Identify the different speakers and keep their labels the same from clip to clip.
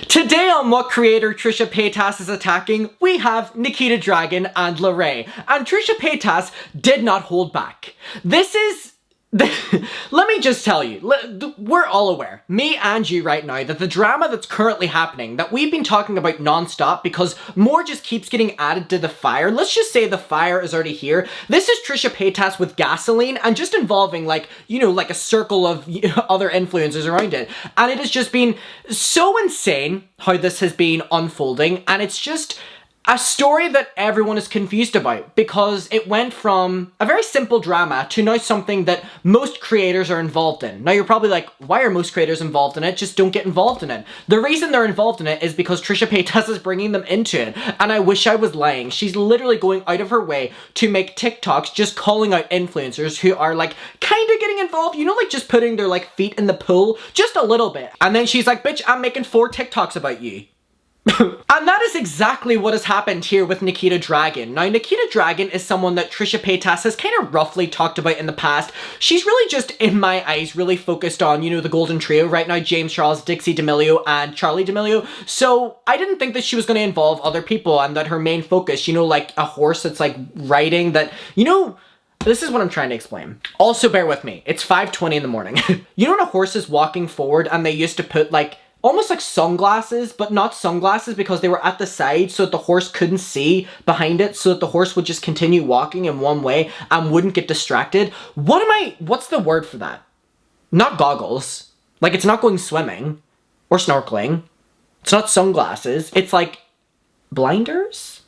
Speaker 1: Today on What Creator Trisha Paytas is Attacking, we have Nikita Dragun and Larray. And Trisha Paytas did not hold back. This is... Let me just tell you, we're all aware, me and you right now, that the drama that's currently happening, that we've been talking about non-stop because more just keeps getting added to the fire. Let's just say the fire is already here. This is Trisha Paytas with gasoline and just involving like a circle of other influencers around it. And it has just been so insane how this has been unfolding, and it's just a story that everyone is confused about because it went from a very simple drama to now something that most creators are involved in. Now you're probably like, why are most creators involved in it? Just don't get involved in it. The reason they're involved in it is because Trisha Paytas is bringing them into it. And I wish I was lying. She's literally going out of her way to make TikToks just calling out influencers who are like kind of getting involved. You know, like just putting their like feet in the pool just a little bit. And then she's like, bitch, I'm making 4 TikToks about you. And that is exactly what has happened here with Nikita Dragun. Now, Nikita Dragun is someone that Trisha Paytas has kind of roughly talked about in the past. She's really just, in my eyes, really focused on, you know, the golden trio right now, James Charles, Dixie D'Amelio, and Charli D'Amelio. So I didn't think that she was going to involve other people and that her main focus, you know, like a horse that's like riding that, you know, this is what I'm trying to explain. Also, bear with me. It's 5:20 in the morning. You know when a horse is walking forward and they used to put like almost like sunglasses, but not sunglasses because they were at the side so that the horse couldn't see behind it, so that the horse would just continue walking in one way and wouldn't get distracted. What's the word for that? Not goggles. Like, it's not going swimming or snorkeling. It's not sunglasses. It's like blinders?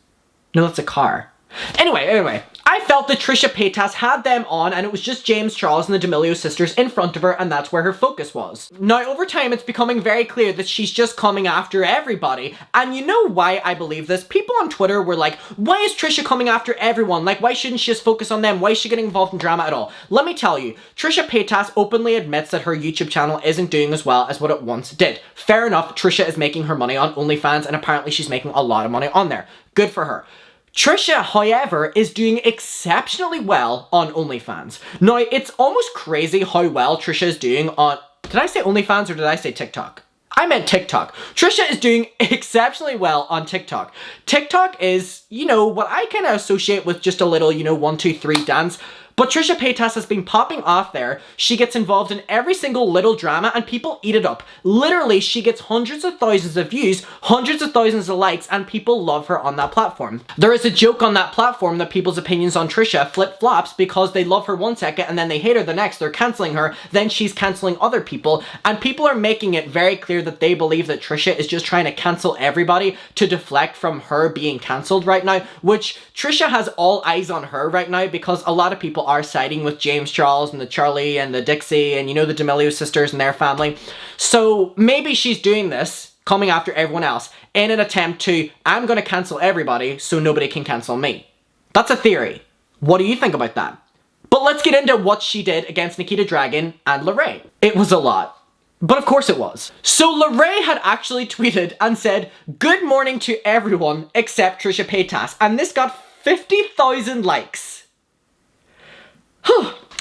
Speaker 1: No, that's a car. Anyway, I felt that Trisha Paytas had them on and it was just James Charles and the D'Amelio sisters in front of her, and that's where her focus was. Now, over time, it's becoming very clear that she's just coming after everybody. And you know why I believe this? People on Twitter were like, why is Trisha coming after everyone? Like, why shouldn't she just focus on them? Why is she getting involved in drama at all? Let me tell you, Trisha Paytas openly admits that her YouTube channel isn't doing as well as what it once did. Fair enough, Trisha is making her money on OnlyFans and apparently she's making a lot of money on there. Good for her. Trisha, however, is doing exceptionally well on OnlyFans. Now, it's almost crazy how well Trisha is doing on... Did I say OnlyFans or did I say TikTok? I meant TikTok. Trisha is doing exceptionally well on TikTok. TikTok is, you know, what I kind of associate with just a little, you know, 1, 2, 3 dance. But Trisha Paytas has been popping off there. She gets involved in every single little drama and people eat it up. Literally, she gets hundreds of thousands of views, hundreds of thousands of likes, and people love her on that platform. There is a joke on that platform that people's opinions on Trisha flip-flops because they love her one second and then they hate her the next. They're cancelling her, then she's cancelling other people, and people are making it very clear that they believe that Trisha is just trying to cancel everybody to deflect from her being cancelled right now, which Trisha has all eyes on her right now because a lot of people are siding with James Charles and the Charli and the Dixie and, you know, the D'Amelio sisters and their family. So maybe she's doing this, coming after everyone else, in an attempt to, I'm going to cancel everybody so nobody can cancel me. That's a theory. What do you think about that? But let's get into what she did against Nikita Dragun and Larray. It was a lot. But of course it was. So Larray had actually tweeted and said, good morning to everyone except Trisha Paytas. And this got 50,000 likes.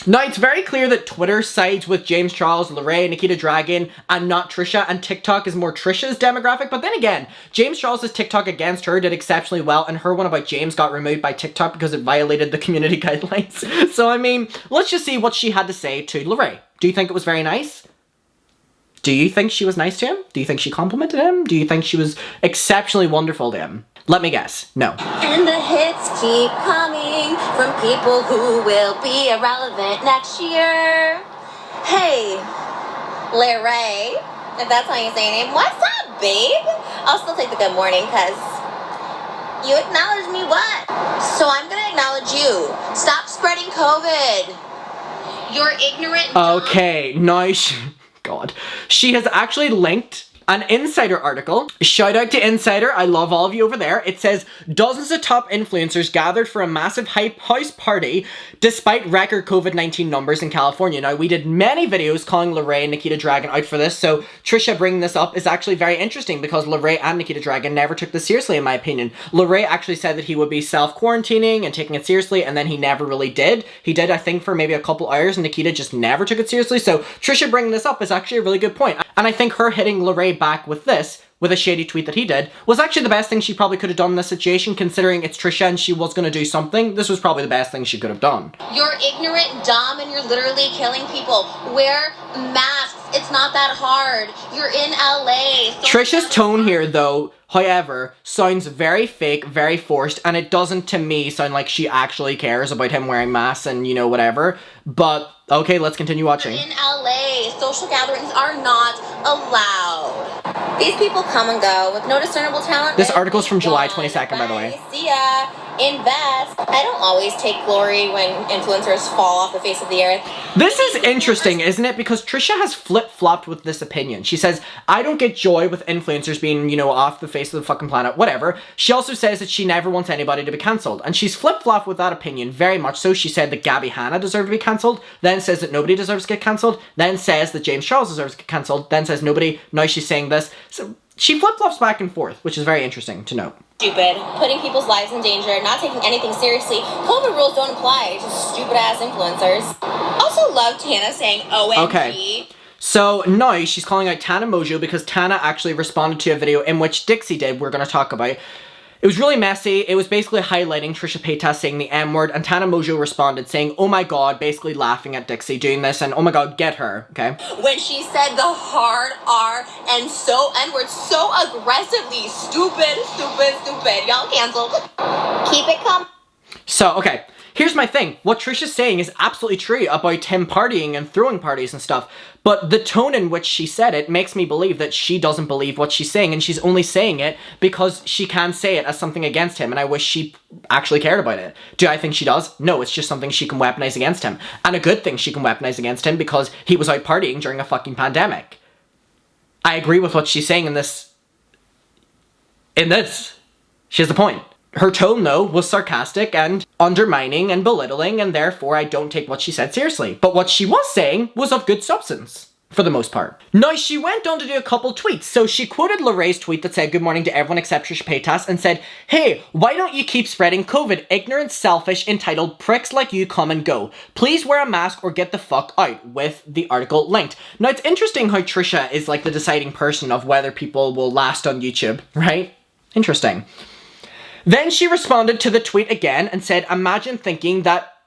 Speaker 1: Now, it's very clear that Twitter sides with James Charles, Larray, Nikita Dragun, and not Trisha, and TikTok is more Trisha's demographic. But then again, James Charles' TikTok against her did exceptionally well, and her one about James got removed by TikTok because it violated the community guidelines. So, I mean, let's just see what she had to say to Larray. Do you think it was very nice? Do you think she was nice to him? Do you think she complimented him? Do you think she was exceptionally wonderful to him? Let me guess. No.
Speaker 2: And the hits keep coming from people who will be irrelevant next year. Hey, Larray, if that's how you say your name. What's up, babe? I'll still take the good morning because you acknowledge me what? So I'm going to acknowledge you. Stop spreading COVID. You're ignorant.
Speaker 1: Okay, now God. She has actually linked an Insider article. Shout out to Insider, I love all of you over there. It says, dozens of top influencers gathered for a massive hype house party despite record COVID-19 numbers in California. Now, we did many videos calling Larray and Nikita Dragun out for this, so Trisha bringing this up is actually very interesting because Larray and Nikita Dragun never took this seriously, in my opinion. Larray actually said that he would be self-quarantining and taking it seriously, and then he never really did. He did, I think, for maybe a couple hours, and Nikita just never took it seriously, so Trisha bringing this up is actually a really good point. And I think her hitting Larray back with this with a shady tweet that he did was actually the best thing she probably could have done in this situation, considering it's Trisha and she was going to do something. This was probably the best thing she could have done.
Speaker 2: You're ignorant, dumb, and you're literally killing people. Wear masks. It's not that hard. You're in LA. So
Speaker 1: Trisha's tone here, though, however, sounds very fake, very forced, and it doesn't, to me, sound like she actually cares about him wearing masks and, you know, whatever. But, okay, let's continue watching.
Speaker 2: In LA, social gatherings are not allowed. These people come and go with no discernible talent.
Speaker 1: This article's from July 22nd, by the way.
Speaker 2: See ya. Invest. I don't always take glory when influencers fall off the face of the earth.
Speaker 1: This is interesting, isn't it? Because Trisha has flip-flopped with this opinion. She says, I don't get joy with influencers being, you know, off the face of the fucking planet, whatever. She also says that she never wants anybody to be cancelled. And she's flip-flopped with that opinion very much so. She said that Gabby Hanna deserved to be cancelled, then says that nobody deserves to get cancelled, then says that James Charles deserves to get cancelled, then says nobody, now she's saying this. So she flip-flops back and forth, which is very interesting to note.
Speaker 2: Stupid, putting people's lives in danger, not taking anything seriously. COVID rules don't apply to stupid ass influencers. Also love Tana saying OMG.
Speaker 1: Okay. So now she's calling out Tana Mojo because Tana actually responded to a video in which Dixie did, we're going to talk about. It was really messy. It was basically highlighting Trisha Paytas saying the M-word, and Tana Mojo responded saying, oh my god, basically laughing at Dixie doing this, and oh my god, get her, okay?
Speaker 2: When she said the hard R and so N-word so aggressively, stupid. Y'all canceled. Keep it calm.
Speaker 1: So, okay, here's my thing. What Trisha's saying is absolutely true about him partying and throwing parties and stuff, but the tone in which she said it makes me believe that she doesn't believe what she's saying, and she's only saying it because she can say it as something against him, and I wish she actually cared about it. Do I think she does? No, it's just something she can weaponize against him, and a good thing she can weaponize against him because he was out partying during a fucking pandemic. I agree with what she's saying in this. She has the point. Her tone, though, was sarcastic and undermining and belittling, and therefore I don't take what she said seriously. But what she was saying was of good substance, for the most part. Now, she went on to do a couple tweets. So she quoted Larray's tweet that said, good morning to everyone except Trisha Paytas, and said, hey, why don't you keep spreading COVID? Ignorant, selfish, entitled pricks like you come and go. Please wear a mask or get the fuck out, with the article linked. Now, it's interesting how Trisha is like the deciding person of whether people will last on YouTube, right? Interesting. Then she responded to the tweet again and said, imagine thinking that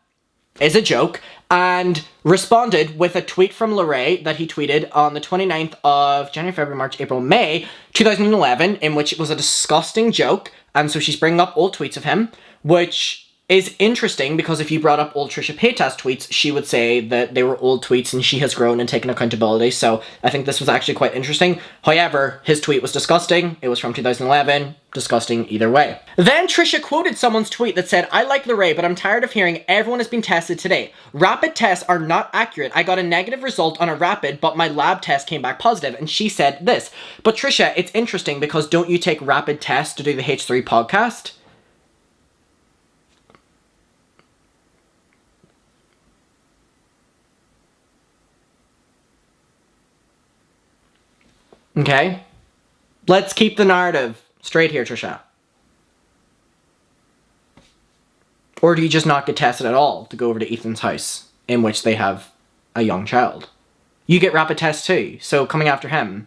Speaker 1: is a joke, and responded with a tweet from Larray that he tweeted on the 29th of January, February, March, April, May 2011, in which it was a disgusting joke, and so she's bringing up old tweets of him, which is interesting because if you brought up old Trisha Paytas tweets, she would say that they were old tweets and she has grown and taken accountability, so I think this was actually quite interesting. However, his tweet was disgusting. It was from 2011. Disgusting either way. Then Trisha quoted someone's tweet that said, I like Larray, but I'm tired of hearing everyone has been tested today. Rapid tests are not accurate. I got a negative result on a rapid, but my lab test came back positive. And she said this. But Trisha, it's interesting because don't you take rapid tests to do the H3 podcast? Okay? Let's keep the narrative straight here, Trisha. Or do you just not get tested at all to go over to Ethan's house, in which they have a young child? You get rapid tests too, so coming after him.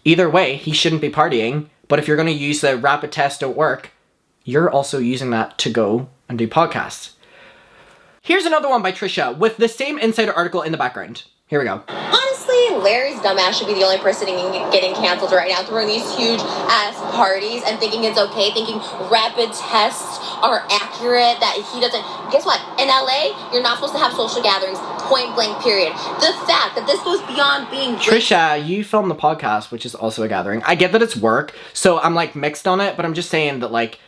Speaker 1: Either way, he shouldn't be partying, but if you're going to use the rapid test don't work, you're also using that to go and do podcasts. Here's another one by Trisha, with the same Insider article in the background. Here we go.
Speaker 2: Honestly, Larry's dumbass should be the only person getting canceled right now, throwing these huge ass parties and thinking it's okay, thinking rapid tests are accurate, that he doesn't. Guess what? In LA, you're not supposed to have social gatherings, point blank, period. The fact that this goes beyond being.
Speaker 1: Trisha, you film the podcast, which is also a gathering. I get that it's work, so I'm like mixed on it, but I'm just saying that like,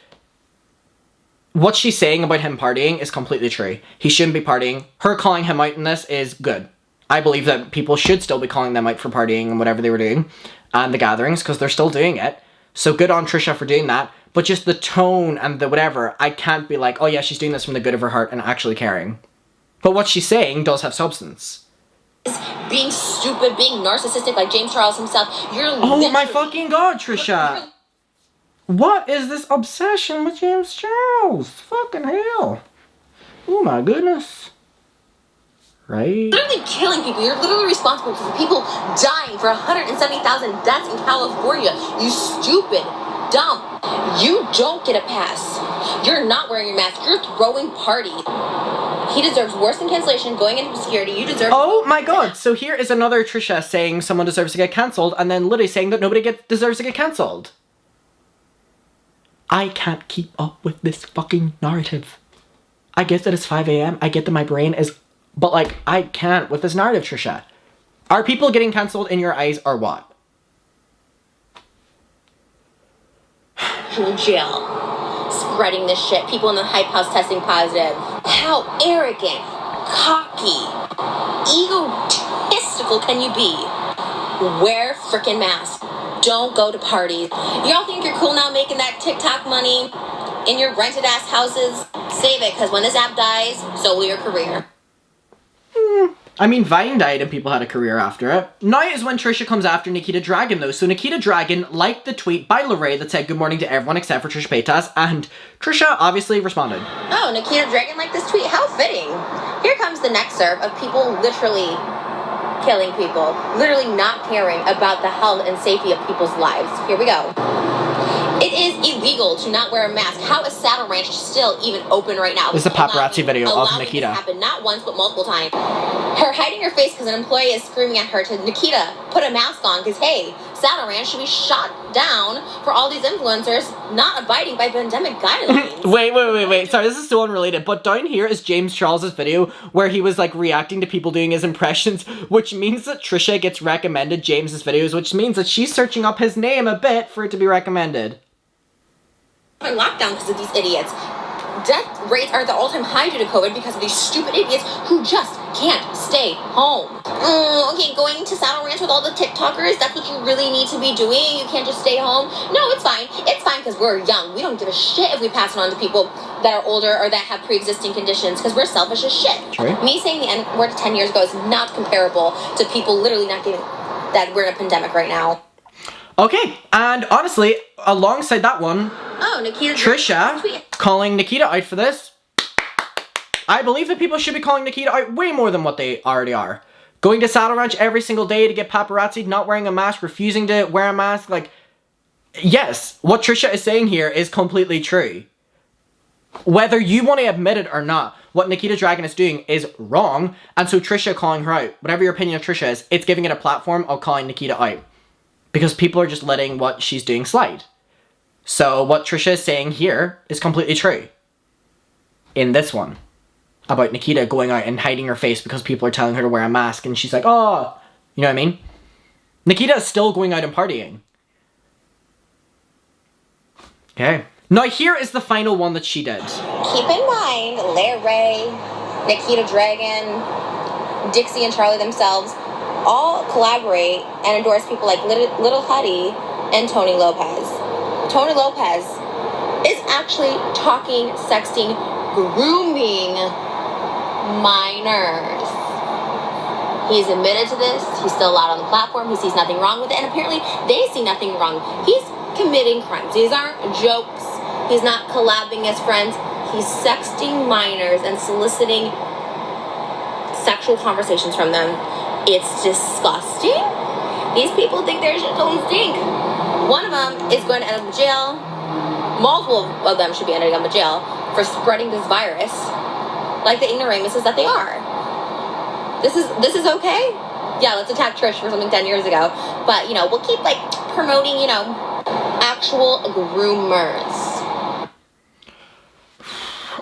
Speaker 1: what she's saying about him partying is completely true. He shouldn't be partying. Her calling him out in this is good. I believe that people should still be calling them out for partying and whatever they were doing and the gatherings because they're still doing it. So good on Trisha for doing that. But just the tone and the whatever, I can't be like, oh yeah, she's doing this from the good of her heart and actually caring. But what she's saying does have substance.
Speaker 2: Being stupid, being narcissistic like James Charles himself.
Speaker 1: Oh my fucking god, Trisha. What is this obsession with James Charles? Fucking hell. Oh my goodness. right?
Speaker 2: Literally killing people. You're literally responsible for people dying, for 170,000 deaths in California. You stupid, dumb. You don't get a pass. You're not wearing your mask. You're throwing party. He deserves worse than cancellation, going into obscurity. You deserve...
Speaker 1: Oh my god, so here is another Trisha saying someone deserves to get cancelled, and then literally saying that nobody deserves to get cancelled. I can't keep up with this fucking narrative. I get that it's 5 a.m. I get that my brain is... But, like, I can't with this narrative, Trisha. Are people getting cancelled in your eyes or what?
Speaker 2: Jail. Spreading this shit. People in the hype house testing positive. How arrogant, cocky, egotistical can you be? Wear frickin' masks. Don't go to parties. Y'all think you're cool now making that TikTok money in your rented ass houses? Save it, because when this app dies, so will your career.
Speaker 1: I mean, Vine died and people had a career after it. Now is when Trisha comes after Nikita Dragun, though. So Nikita Dragun liked the tweet by Larray that said good morning to everyone except for Trisha Paytas, and Trisha obviously responded.
Speaker 2: Oh, Nikita Dragun liked this tweet? How fitting. Here comes the next serve of people literally killing people. Literally not caring about the health and safety of people's lives. Here we go. It is illegal to not wear a mask. How is Saddle Ranch still even open right now?
Speaker 1: This is a paparazzi video of Nikita.
Speaker 2: This happened not once but multiple times. Her hiding her face because an employee is screaming at her to, Nikita, put a mask on because, hey, Saddle Ranch should be shot down for all these influencers not abiding by pandemic guidelines.
Speaker 1: Wait. Sorry, this is so unrelated. But down here is James Charles's video where he was like reacting to people doing his impressions, which means that Trisha gets recommended James's videos, which means that she's searching up his name a bit for it to be recommended.
Speaker 2: Lockdown because of these idiots. Death rates are at the all-time high due to COVID because of these stupid idiots who just can't stay home. Okay, going to Saddle Ranch with all the TikTokers, that's what you really need to be doing? You can't just stay home? No, it's fine. It's fine because we're young. We don't give a shit if we pass it on to people that are older or that have pre-existing conditions because we're selfish as shit.
Speaker 1: True.
Speaker 2: Me saying the N-word 10 years ago is not comparable to people literally not giving that we're in a pandemic right now.
Speaker 1: Okay, and honestly, alongside that one,
Speaker 2: Nikita
Speaker 1: Trisha calling Nikita out for this. I believe that people should be calling Nikita out way more than what they already are. Going to Saddle Ranch every single day to get paparazzi, not wearing a mask, refusing to wear a mask, like, yes, what Trisha is saying here is completely true. Whether you want to admit it or not, what Nikita Dragun is doing is wrong, and so Trisha calling her out, whatever your opinion of Trisha is, it's giving it a platform of calling Nikita out. Because people are just letting what she's doing slide. So what Trisha is saying here is completely true. In this one. About Nikita going out and hiding her face because people are telling her to wear a mask and she's like, oh, you know what I mean? Nikita is still going out and partying. Okay. Now here is the final one that she did.
Speaker 2: Keep in mind, Larray, Nikita Dragun, Dixie and Charlie themselves all collaborate and endorse people like Little Huddy and Tony Lopez. Tony Lopez is actually talking, sexting, grooming minors. He's admitted to this. He's still allowed on the platform. He sees nothing wrong with it. And apparently they see nothing wrong. He's committing crimes. These aren't jokes. He's not collabing as friends. He's sexting minors and soliciting sexual conversations from them. It's disgusting. These people think their shit don't stink. One of them is going to end up in jail. Multiple of them should be ending up in jail for spreading this virus like the ignoramuses that they are. This is okay? Yeah, let's attack Trish for something 10 years ago. But, you know, we'll keep, like, promoting, you know, actual groomers.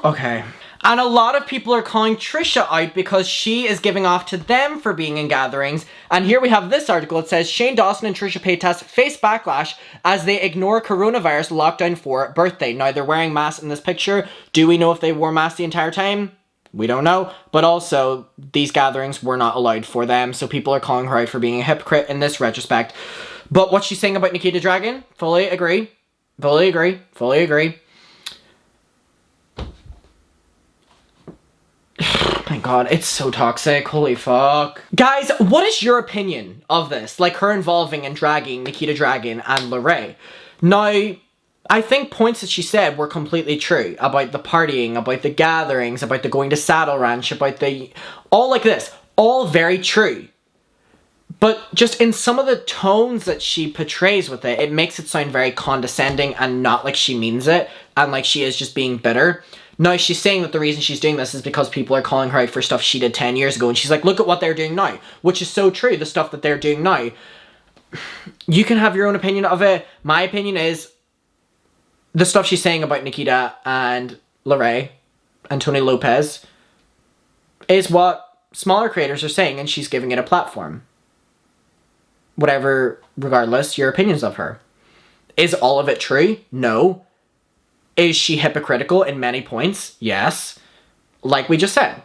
Speaker 1: Okay. And a lot of people are calling Trisha out because she is giving off to them for being in gatherings. And here we have this article. It says, Shane Dawson and Trisha Paytas face backlash as they ignore coronavirus lockdown for birthday. Now, they're wearing masks in this picture. Do we know if they wore masks the entire time? We don't know. But also, these gatherings were not allowed for them. So people are calling her out for being a hypocrite in this retrospect. But what she's saying about Nikita Dragun, fully agree. Fully agree. Fully agree. My god, it's so toxic. Holy fuck. Guys, what is your opinion of this? Like her involving and dragging Nikita Dragun and Larray. Now, I think points that she said were completely true about the partying, about the gatherings, about the going to Saddle Ranch, about the... all like this. All very true. But just in some of the tones that she portrays with it, it makes it sound very condescending and not like she means it, and like she is just being bitter. Now, she's saying that the reason she's doing this is because people are calling her out for stuff she did 10 years ago, and she's like, look at what they're doing now, which is so true, the stuff that they're doing now. You can have your own opinion of it. My opinion is, the stuff she's saying about Nikita and Larray and Tony Lopez is what smaller creators are saying, and she's giving it a platform. Whatever, regardless, your opinions of her. Is all of it true? No. Is she hypocritical in many points? Yes. Like we just said.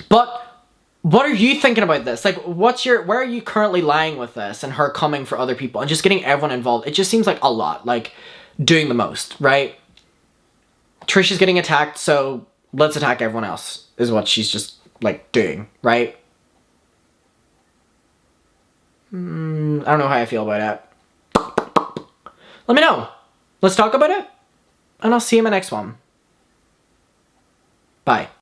Speaker 1: But what are you thinking about this? Like, where are you currently lying with this and her coming for other people and just getting everyone involved? It just seems like a lot. Like, doing the most, right? Trisha's getting attacked, so let's attack everyone else, is what she's just, like, doing, right? I don't know how I feel about it. Let me know. Let's talk about it, and I'll see you in my next one. Bye.